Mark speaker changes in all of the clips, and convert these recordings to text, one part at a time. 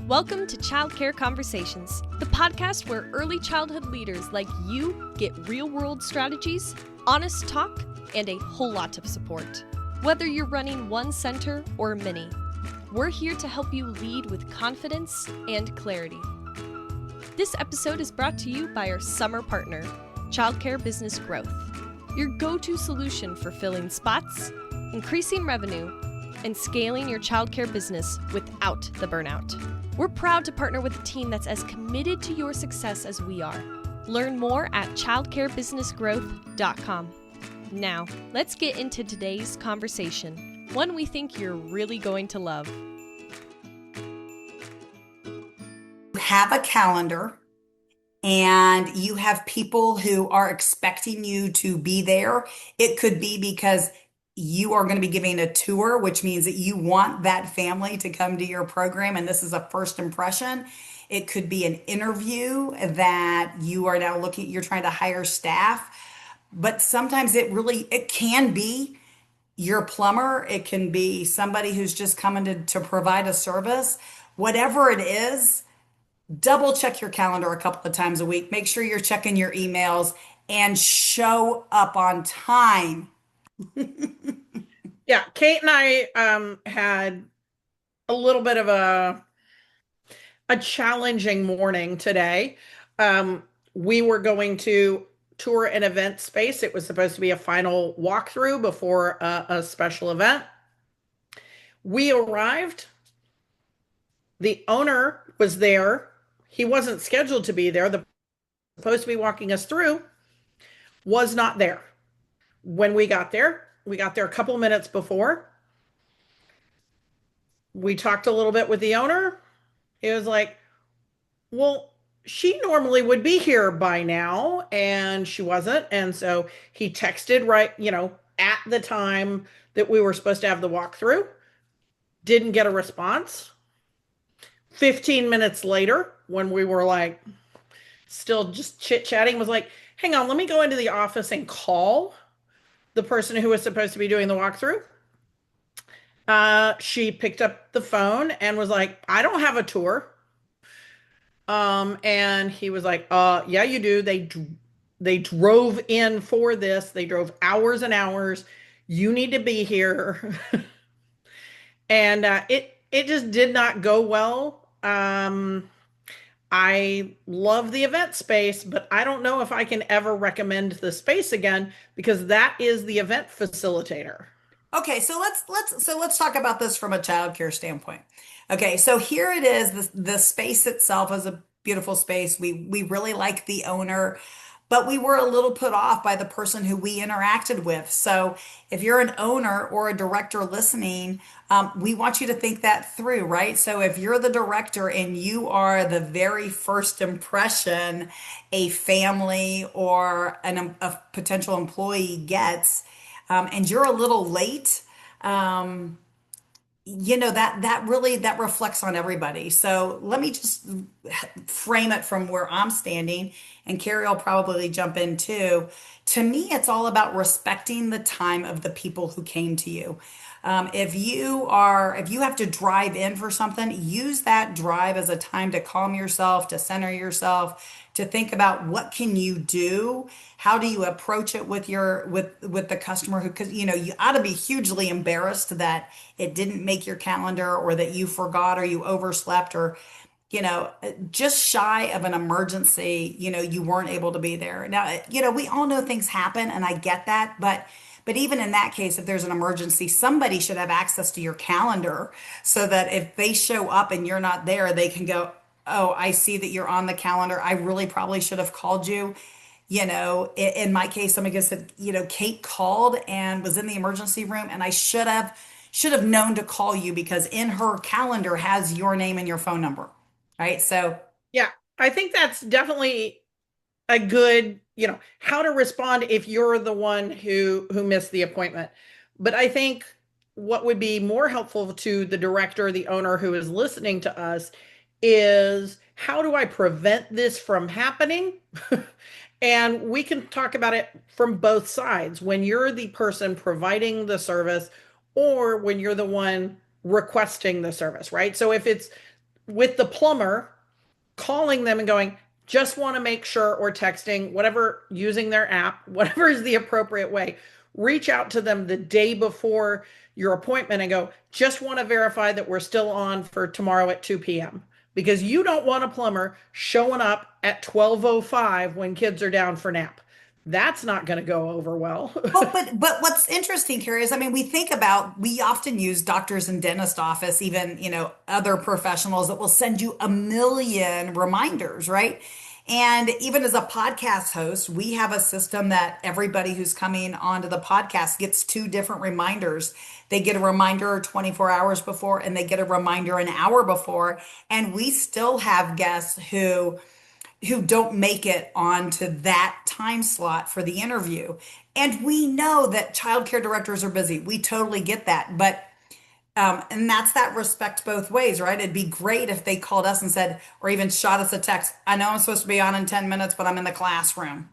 Speaker 1: Welcome to Childcare Conversations, the podcast where early childhood leaders like you get real-world strategies, honest talk, and a whole lot of support. Whether you're running one center or many, we're here to help you lead with confidence and clarity. This episode is brought to you by our summer partner, Childcare Business Growth, your go-to solution for filling spots, increasing revenue, and scaling your childcare business without the burnout. We're proud to partner with a team that's as committed to your success as we are. Learn more at childcarebusinessgrowth.com. Now, let's get into today's conversation, one we think you're really going to love.
Speaker 2: Have a calendar and you have people who are expecting you to be there. It could be because you are going to be giving a tour, which means that you want that family to come to your program, and this is a first impression. It could be an interview that you are now you're trying to hire staff, but sometimes it can be your plumber. It can be somebody who's just coming to provide a service. Whatever it is, double check your calendar a couple of times a week. Make sure you're checking your emails and show up on time.
Speaker 3: Yeah, Kate and I had a little bit of a challenging morning today. We were going to tour an event space. It was supposed to be a final walkthrough before a special event. We arrived. The owner was there. He wasn't scheduled to be there. The supposed to be walking us through was not there. When we got there a couple minutes before. We talked a little bit with the owner. It was like, well, she normally would be here by now, and she wasn't. And so he texted right, at the time that we were supposed to have the walkthrough. Didn't get a response. 15 minutes later, when we were like still just chit-chatting, was like, hang on, let me go into the office and call the person who was supposed to be doing the walkthrough. She picked up the phone and was like, I don't have a tour. And he was like, yeah, you do. They drove in for this. They drove hours and hours. You need to be here. And it just did not go well. I love the event space, but I don't know if I can ever recommend the space again because that is the event facilitator.
Speaker 2: Okay, so let's talk about this from a childcare standpoint. Okay, so here it is. The space itself is a beautiful space. We really like the owner, but we were a little put off by the person who we interacted with. So if you're an owner or a director listening, we want you to think that through, right? So if you're the director and you are the very first impression a family or a potential employee gets, and you're a little late, that reflects on everybody. So let me just frame it from where I'm standing, and Carrie will probably jump in too. To me, it's all about respecting the time of the people who came to you. If you have to drive in for something, use that drive as a time to calm yourself, to center yourself, to think about what can you do? How do you approach it with the customer because you ought to be hugely embarrassed that it didn't make your calendar or that you forgot or you overslept or just shy of an emergency, you weren't able to be there. Now, we all know things happen and I get that, but even in that case, if there's an emergency, somebody should have access to your calendar so that if they show up and you're not there, they can go, oh, I see that you're on the calendar. I really probably should have called you. In my case, somebody said, Kate called and was in the emergency room and I should have known to call you because in her calendar has your name and your phone number. Right. So,
Speaker 3: yeah, I think that's definitely a good, how to respond if you're the one who missed the appointment. But I think what would be more helpful to the director, the owner who is listening to us is how do I prevent this from happening? And we can talk about it from both sides. When you're the person providing the service or when you're the one requesting the service, right? So if it's with the plumber, calling them and going, just want to make sure, or texting, whatever, using their app, whatever is the appropriate way. Reach out to them the day before your appointment and go, just want to verify that we're still on for tomorrow at 2 p.m. Because you don't want a plumber showing up at 12:05 when kids are down for nap. That's not going to go over well.
Speaker 2: Well, but what's interesting, Carrie, is I mean, we often use doctors and dentist office, even, other professionals that will send you a million reminders, right? And even as a podcast host, we have a system that everybody who's coming onto the podcast gets two different reminders. They get a reminder 24 hours before, and they get a reminder an hour before. And we still have guests who don't make it onto that time slot for the interview. And we know that childcare directors are busy. We totally get that. But and that's that respect both ways, right? It'd be great if they called us and said, or even shot us a text. I know I'm supposed to be on in 10 minutes, but I'm in the classroom,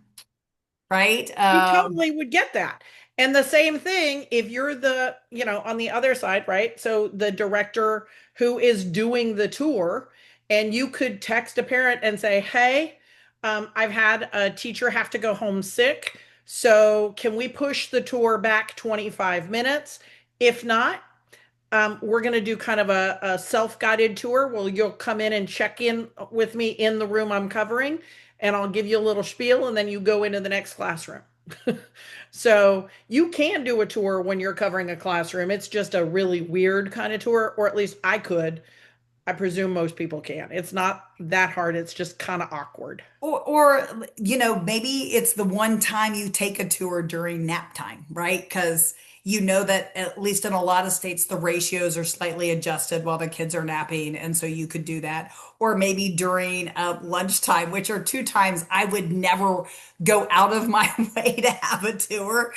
Speaker 2: right?
Speaker 3: We totally would get that. And the same thing if you're on the other side, right? So the director who is doing the tour, and you could text a parent and say, hey, I've had a teacher have to go home sick. So can we push the tour back 25 minutes? If not, we're going to do kind of a self-guided tour. Well, you'll come in and check in with me in the room I'm covering, and I'll give you a little spiel, and then you go into the next classroom. So you can do a tour when you're covering a classroom. It's just a really weird kind of tour, or at least I could. I presume most people can. It's not that hard. It's just kind of awkward.
Speaker 2: Or maybe it's the one time you take a tour during nap time, right? Because you know that at least in a lot of states, the ratios are slightly adjusted while the kids are napping. And so you could do that. Or maybe during lunchtime, which are two times I would never go out of my way to have a tour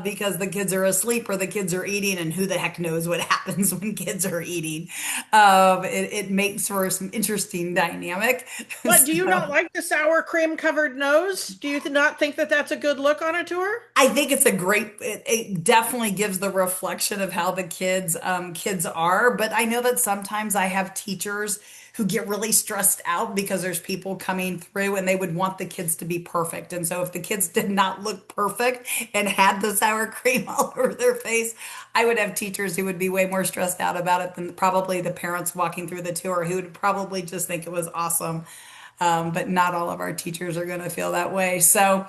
Speaker 2: because the kids are asleep or the kids are eating, and who the heck knows what happens when kids are eating. It makes for some interesting dynamic.
Speaker 3: What, do you not
Speaker 2: So
Speaker 3: like the sour cream covered nose? Do you not think that that's a good look on a tour?
Speaker 2: I think it definitely gives the reflection of how the kids are. But I know that sometimes I have teachers who get really stressed out because there's people coming through and they would want the kids to be perfect. And so if the kids did not look perfect and had the sour cream all over their face, I would have teachers who would be way more stressed out about it than probably the parents walking through the tour, who would probably just think it was awesome. But not all of our teachers are going to feel that way. So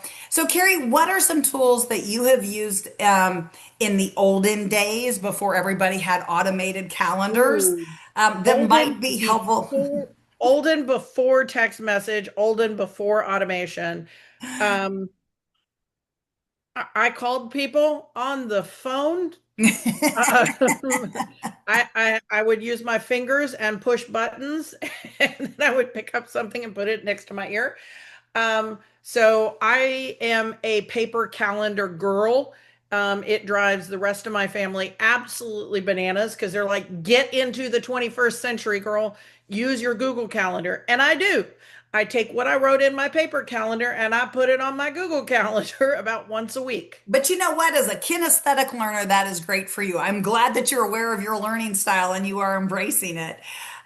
Speaker 2: Carrie, what are some tools that you have used in the olden days before everybody had automated calendars
Speaker 3: Ooh,
Speaker 2: that
Speaker 3: olden
Speaker 2: might be helpful?
Speaker 3: before olden before text message, olden before automation. Um, I called people on the phone. Uh, I would use my fingers and push buttons, and then I would pick up something and put it next to my ear. So I am a paper calendar girl. It drives the rest of my family absolutely bananas because they're like, get into the 21st century, girl. Use your Google Calendar. And I do. I take what I wrote in my paper calendar and I put it on my Google Calendar about once a week.
Speaker 2: But you know what? As a kinesthetic learner, that is great for you. I'm glad that you're aware of your learning style and you are embracing it.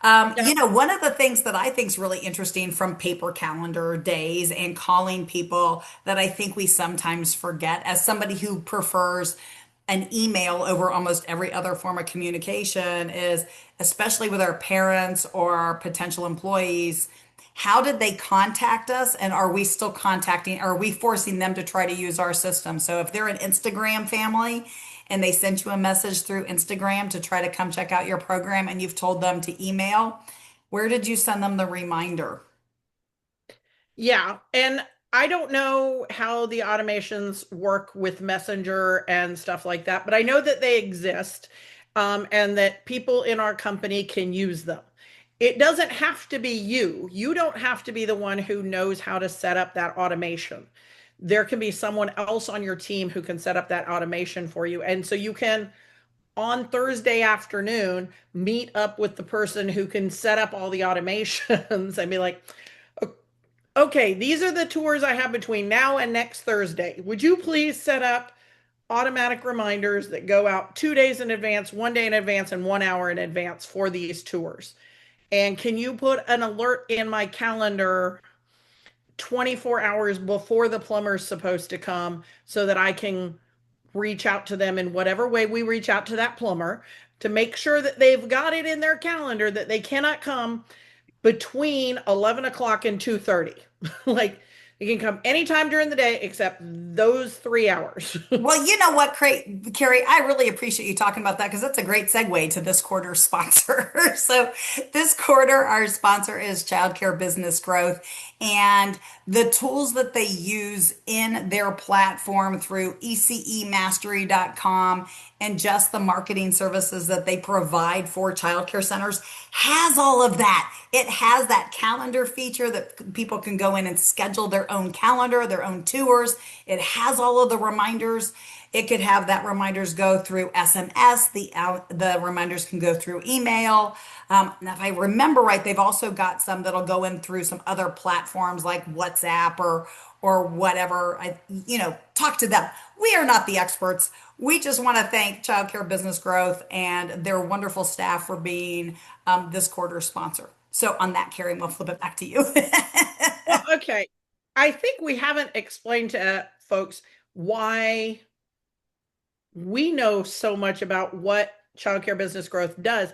Speaker 3: Yeah.
Speaker 2: One of the things that I think is really interesting from paper calendar days and calling people that I think we sometimes forget, as somebody who prefers an email over almost every other form of communication, is especially with our parents or our potential employees. How did they contact us, and are we still contacting, are we forcing them to try to use our system? So if they're an Instagram family and they sent you a message through Instagram to try to come check out your program and you've told them to email, where did you send them the reminder?
Speaker 3: Yeah. And I don't know how the automations work with Messenger and stuff like that, but I know that they exist, and that people in our company can use them. It doesn't have to be you. You don't have to be the one who knows how to set up that automation. There can be someone else on your team who can set up that automation for you. And so you can, on Thursday afternoon, meet up with the person who can set up all the automations and be like, okay, these are the tours I have between now and next Thursday. Would you please set up automatic reminders that go out 2 days in advance, 1 day in advance, and 1 hour in advance for these tours? And can you put an alert in my calendar 24 hours before the plumber's supposed to come so that I can reach out to them in whatever way we reach out to that plumber to make sure that they've got it in their calendar that they cannot come between 11 o'clock and 2:30. Like they can come anytime during the day except those 3 hours.
Speaker 2: Well, you know what, Carrie, I really appreciate you talking about that because that's a great segue to this quarter's sponsor. So, this quarter, our sponsor is Childcare Business Growth, and the tools that they use in their platform through ecemastery.com and just the marketing services that they provide for childcare centers has all of that. It has that calendar feature that people can go in and schedule their own calendar, their own tours. It has all of the reminders. It could have that reminders go through SMS. The reminders can go through email. Now, if I remember right, they've also got some that'll go in through some other platforms like WhatsApp or whatever. Talk to them. We are not the experts. We just want to thank Childcare Business Growth and their wonderful staff for being this quarter's sponsor. So on that, Carrie, we'll flip it back to you.
Speaker 3: Well, okay. I think we haven't explained to folks why we know so much about what Childcare Business Growth does.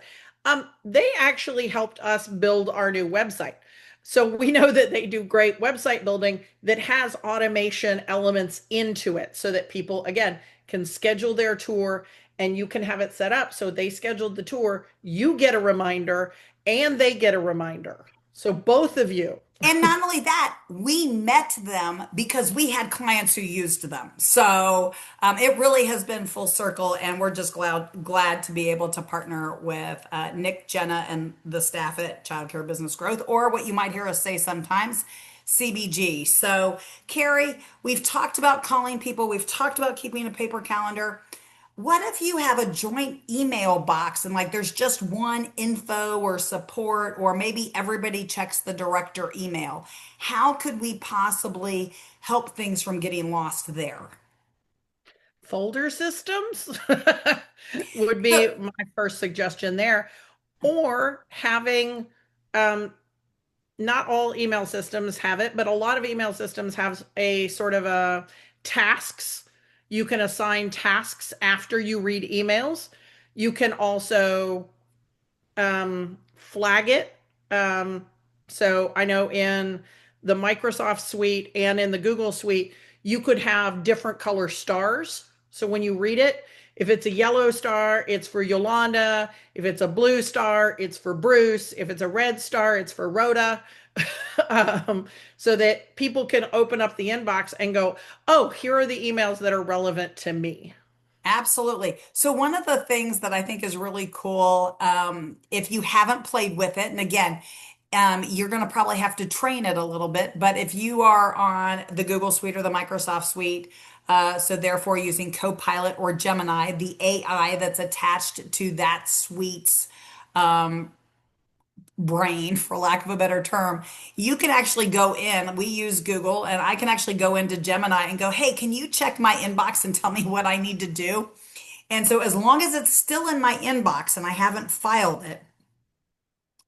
Speaker 3: They actually helped us build our new website. So we know that they do great website building that has automation elements into it so that people, again, can schedule their tour and you can have it set up. So they scheduled the tour, you get a reminder and they get a reminder. So both of you.
Speaker 2: And not only that, we met them because we had clients who used them. So it really has been full circle, and we're just glad to be able to partner with Nick, Jenna, and the staff at Childcare Business Growth, or what you might hear us say sometimes, CBG. So, Carrie, we've talked about calling people, we've talked about keeping a paper calendar. What if you have a joint email box and like there's just one info or support, or maybe everybody checks the director email? How could we possibly help things from getting lost there?
Speaker 3: Folder systems would be
Speaker 2: So,
Speaker 3: my first suggestion there. Or having, not all email systems have it, but a lot of email systems have a sort of a tasks. You can assign tasks after you read emails. You can also flag it. Um, so I know in the Microsoft suite and in the Google suite, you could have different color stars. So when you read it, if it's a yellow star, it's for Yolanda. If it's a blue star, it's for Bruce. If it's a red star, it's for Rhoda. So that people can open up the inbox and go, oh, here are the emails that are relevant to me.
Speaker 2: absolutely. So, one of the things that I think is really cool, if you haven't played with it, and again, you're going to probably have to train it a little bit, but if you are on the Google Suite or the Microsoft Suite, so therefore using Copilot or Gemini, the AI that's attached to that suite's brain, for lack of a better term, you can actually go in. We use Google, and I can actually go into Gemini and go, hey, can you check my inbox and tell me what I need to do? And so, as long as it's still in my inbox and I haven't filed it,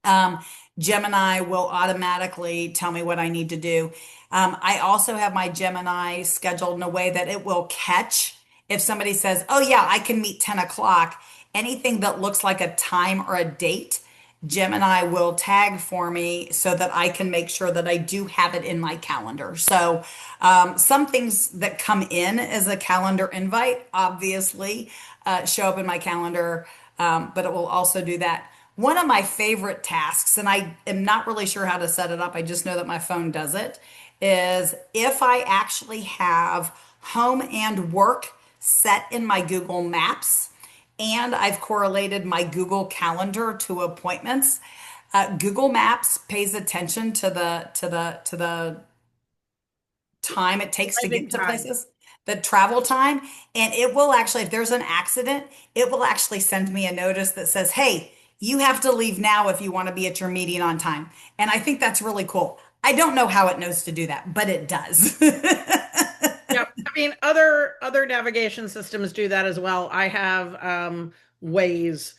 Speaker 2: um, Gemini will automatically tell me what I need to do. I also have my Gemini scheduled in a way that it will catch if somebody says, oh, yeah, I can meet 10 o'clock. Anything that looks like a time or a date, Gemini will tag for me so that I can make sure that I do have it in my calendar. So, some things that come in as a calendar invite obviously show up in my calendar, but it will also do that. One of my favorite tasks, and I am not really sure how to set it up, I just know that my phone does it, is if I actually have home and work set in my Google Maps and I've correlated my Google Calendar to appointments. Google Maps pays attention to the time it takes to
Speaker 3: Driving
Speaker 2: get to
Speaker 3: time.
Speaker 2: places, the travel time, and it will actually, if there's an accident, it will actually send me a notice that says, "Hey, you have to leave now if you want to be at your meeting on time." And I think that's really cool. I don't know how it knows to do that, but it does.
Speaker 3: Yeah, I mean, other navigation systems do that as well. I have Waze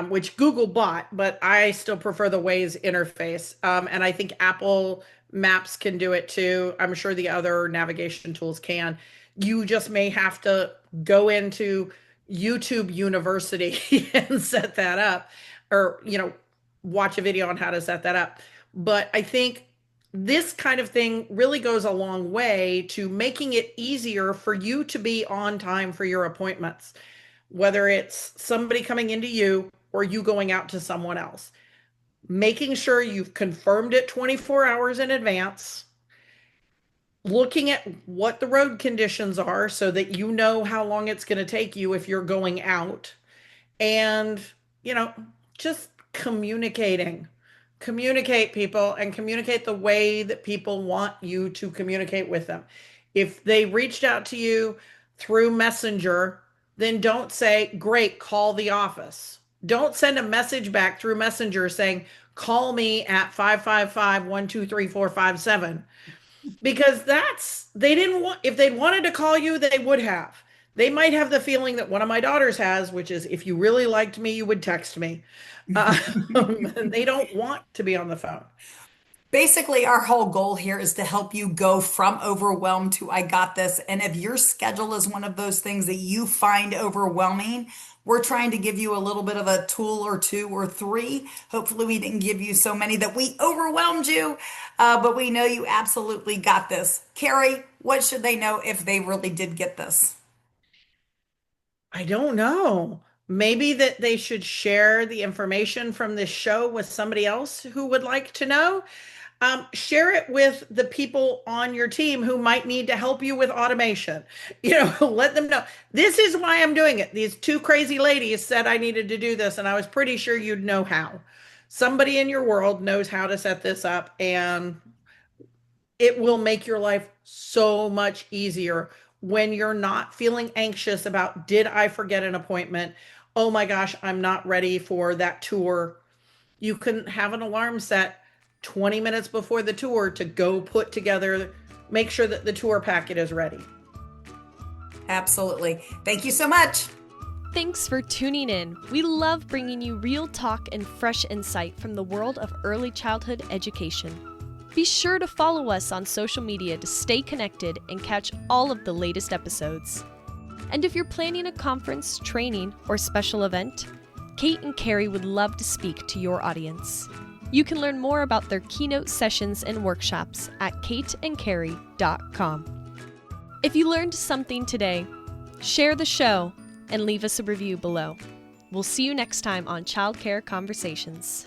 Speaker 3: which Google bought, but I still prefer the Waze interface. And I think Apple Maps can do it too. I'm sure the other navigation tools can. You just may have to go into YouTube University and set that up, or, watch a video on how to set that up. But I think this kind of thing really goes a long way to making it easier for you to be on time for your appointments, whether it's somebody coming into you or you going out to someone else. Making sure you've confirmed it 24 hours in advance, looking at what the road conditions are so that you know how long it's going to take you if you're going out, and, you know, just communicating. Communicate, people, and communicate the way that people want you to communicate with them. If they reached out to you through Messenger, then don't say, great, call the office. Don't send a message back through Messenger saying, call me at 555-123-457. Because they didn't want, if they'd wanted to call you, they would have. They might have the feeling that one of my daughters has, which is, if you really liked me, you would text me. And they don't want to be on the phone.
Speaker 2: Basically, our whole goal here is to help you go from overwhelmed to I got this. And if your schedule is one of those things that you find overwhelming, we're trying to give you a little bit of a tool or two or three. Hopefully, we didn't give you so many that we overwhelmed you, but we know you absolutely got this. Carrie, what should they know if they really did get this?
Speaker 3: I don't know. Maybe that they should share the information from this show with somebody else who would like to know. Share it with the people on your team who might need to help you with automation. Let them know, this is why I'm doing it. These two crazy ladies said I needed to do this, and I was pretty sure you'd know how. Somebody in your world knows how to set this up, and it will make your life so much easier when you're not feeling anxious about, did I forget an appointment? Oh my gosh, I'm not ready for that tour. You can have an alarm set 20 minutes before the tour to go put together, make sure that the tour packet is ready.
Speaker 2: Absolutely. Thank you so much.
Speaker 1: Thanks for tuning in. We love bringing you real talk and fresh insight from the world of early childhood education. Be sure to follow us on social media to stay connected and catch all of the latest episodes. And if you're planning a conference, training, or special event, Kate and Carrie would love to speak to your audience. You can learn more about their keynote sessions and workshops at kateandcarrie.com. If you learned something today, share the show and leave us a review below. We'll see you next time on Childcare Conversations.